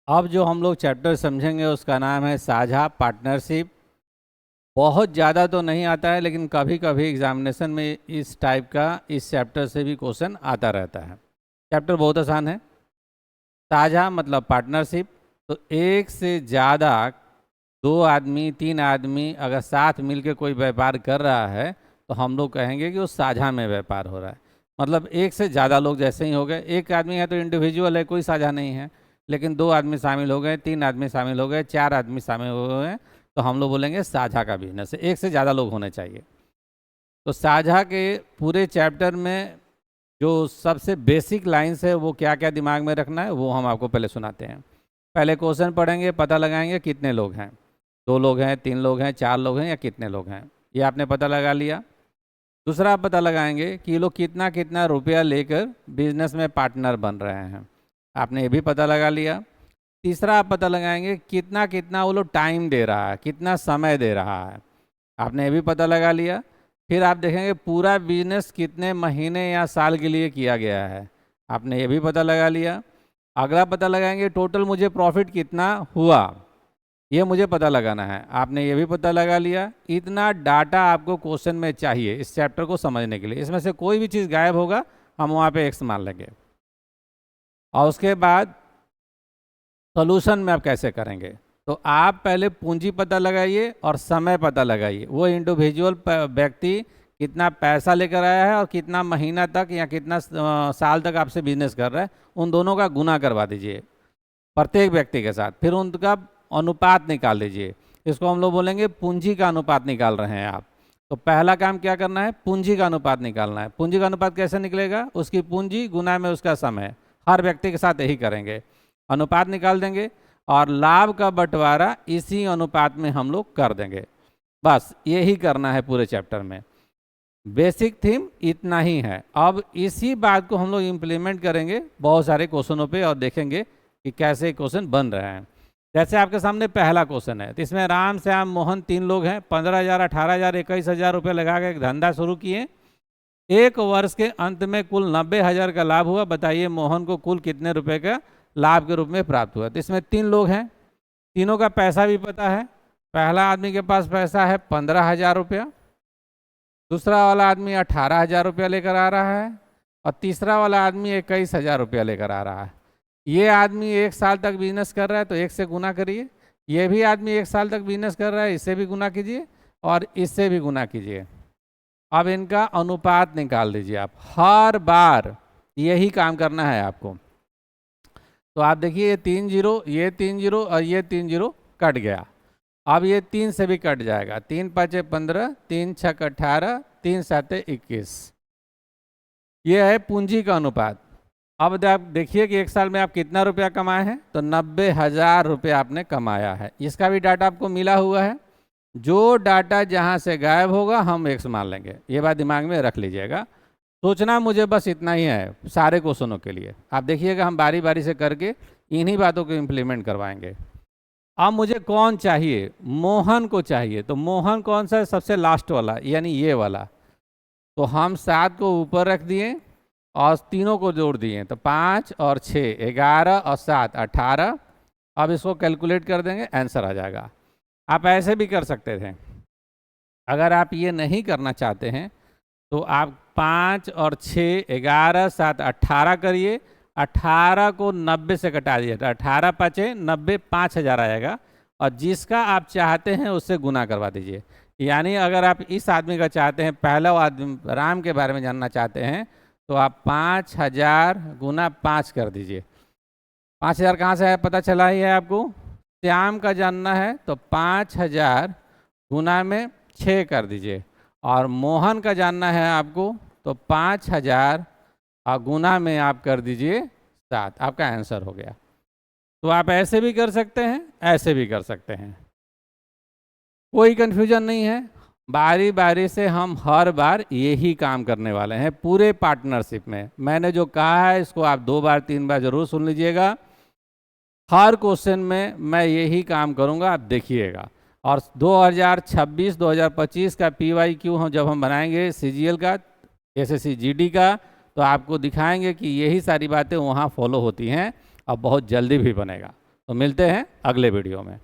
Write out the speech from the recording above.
अब जो हम लोग चैप्टर समझेंगे उसका नाम है साझा पार्टनरशिप। बहुत ज़्यादा तो नहीं आता है, लेकिन कभी कभी एग्जामिनेशन में इस टाइप का इस चैप्टर से भी क्वेश्चन आता रहता है। चैप्टर बहुत आसान है। साझा मतलब पार्टनरशिप, तो एक से ज़्यादा, दो आदमी तीन आदमी अगर साथ मिलकर कोई व्यापार कर रहा है तो हम लोग कहेंगे कि वो साझा में व्यापार हो रहा है। मतलब एक से ज़्यादा लोग जैसे ही हो गए, एक आदमी है तो इंडिविजुअल है, कोई साझा नहीं है, लेकिन दो आदमी शामिल हो गए, तीन आदमी शामिल हो गए, चार आदमी शामिल हो गए, तो हम लोग बोलेंगे साझा का बिजनेस है। एक से ज़्यादा लोग होने चाहिए। तो साझा के पूरे चैप्टर में जो सबसे बेसिक लाइन्स है वो क्या क्या दिमाग में रखना है वो हम आपको पहले सुनाते हैं। पहले क्वेश्चन पढ़ेंगे, पता लगाएंगे कितने लोग हैं, दो लोग हैं, तीन लोग हैं, चार लोग हैं या कितने लोग हैं, ये आपने पता लगा लिया। दूसरा आप पता लगाएंगे कि ये लोग कितना कितना रुपया लेकर बिजनेस में पार्टनर बन रहे हैं, आपने ये भी पता लगा लिया। तीसरा आप पता लगाएंगे कितना कितना वो लोग टाइम दे रहा है, कितना समय दे रहा है, आपने ये भी पता लगा लिया। फिर आप देखेंगे पूरा बिजनेस कितने महीने या साल के लिए किया गया है, आपने ये भी पता लगा लिया। अगला पता लगाएंगे टोटल मुझे प्रॉफिट कितना हुआ, ये मुझे पता लगाना है, आपने ये भी पता लगा लिया। इतना डाटा आपको क्वेश्चन में चाहिए इस चैप्टर को समझने के लिए। इसमें से कोई भी चीज़ गायब होगा हम वहाँ पे एक्स मान लेंगे। और उसके बाद सोल्यूशन में आप कैसे करेंगे, तो आप पहले पूंजी पता लगाइए और समय पता लगाइए। वो इंडिविजुअल व्यक्ति कितना पैसा लेकर आया है और कितना महीना तक या कितना साल तक आपसे बिजनेस कर रहा है, उन दोनों का गुना करवा दीजिए प्रत्येक व्यक्ति के साथ। फिर उनका अनुपात निकाल लीजिए। इसको हम लोग बोलेंगे पूंजी का अनुपात निकाल रहे हैं आप। तो पहला काम क्या करना है, पूंजी का अनुपात निकालना है। पूंजी का अनुपात कैसे निकलेगा, उसकी पूंजी गुना में उसका समय, हर व्यक्ति के साथ यही करेंगे, अनुपात निकाल देंगे और लाभ का बंटवारा इसी अनुपात में हम लोग कर देंगे। बस यही करना है पूरे चैप्टर में। बेसिक थीम इतना ही है। अब इसी बात को हम लोग इम्प्लीमेंट करेंगे बहुत सारे क्वेश्चनों पे और देखेंगे कि कैसे क्वेश्चन बन रहे हैं। जैसे आपके सामने पहला क्वेश्चन है, तो इसमें राम श्याम मोहन तीन लोग हैं, 15,000 18,000 21,000 रुपये लगा के एक धंधा शुरू किए। एक वर्ष के अंत में कुल 90,000 का लाभ हुआ। बताइए मोहन को कुल कितने रुपए का लाभ के रूप में प्राप्त हुआ। तो इसमें तीन लोग हैं, तीनों का पैसा भी पता है। पहला आदमी के पास पैसा है 15,000 रुपया, दूसरा वाला आदमी 18,000 रुपया लेकर आ रहा है और तीसरा वाला आदमी 21,000 रुपया लेकर आ रहा है। ये आदमी एक साल तक बिजनेस कर रहा है तो एक से गुना करिए। ये भी आदमी एक साल तक बिजनेस कर रहा है, इससे भी गुना कीजिए और इससे भी गुना कीजिए। अब इनका अनुपात निकाल दीजिए। आप हर बार यही काम करना है आपको। तो आप देखिए ये 3 जीरो, ये 3 जीरो और ये 3 जीरो कट गया। अब ये 3 से भी कट जाएगा। 3 5 15, 3 6 18, 3 7 21। ये है पूंजी का अनुपात। अब आप देखिए कि एक साल में आप कितना रुपया कमाए हैं, तो 90,000 रुपया आपने कमाया है। इसका भी डाटा आपको मिला हुआ है। जो डाटा जहां से गायब होगा हम एक्स मान लेंगे, ये बात दिमाग में रख लीजिएगा। सोचना मुझे बस इतना ही है सारे क्वेश्चनों के लिए। आप देखिएगा हम बारी बारी से करके इन्हीं बातों को इम्प्लीमेंट करवाएंगे। अब मुझे कौन चाहिए, मोहन को चाहिए। तो मोहन कौन सा है, सबसे लास्ट वाला, यानी ये वाला। तो हम 7 को ऊपर रख दिए और तीनों को जोड़ दिए, तो 5 और 6 11 और 7 18। अब इसको कैलकुलेट कर देंगे, आंसर आ जाएगा। आप ऐसे भी कर सकते थे। अगर आप ये नहीं करना चाहते हैं तो आप 5 और 6 11 7 18 करिए। 18 को 90 से घटा दिए तो 18 5 90, 5,000 आएगा और जिसका आप चाहते हैं उससे गुना करवा दीजिए। यानी अगर आप इस आदमी का चाहते हैं, पहला आदमी राम के बारे में जानना चाहते हैं, तो आप 5,000 गुना 5 कर दीजिए। 5,000 कहाँ से है पता चला ही है आपको। श्याम का जानना है तो 5,000 गुना में 6 कर दीजिए और मोहन का जानना है आपको तो 5,000 गुना में आप कर दीजिए 7। आपका आंसर हो गया। तो आप ऐसे भी कर सकते हैं, ऐसे भी कर सकते हैं, कोई कंफ्यूजन नहीं है। बारी बारी से हम हर बार यही काम करने वाले हैं पूरे पार्टनरशिप में। मैंने जो कहा है इसको आप 2 बार 3 बार जरूर सुन लीजिएगा। हर क्वेश्चन में मैं यही काम करूंगा, आप देखिएगा। और 2026-2025 का PYQ जब हम बनाएंगे CGL का, SSC GD का, तो आपको दिखाएंगे कि यही सारी बातें वहाँ फॉलो होती हैं और बहुत जल्दी भी बनेगा। तो मिलते हैं अगले वीडियो में।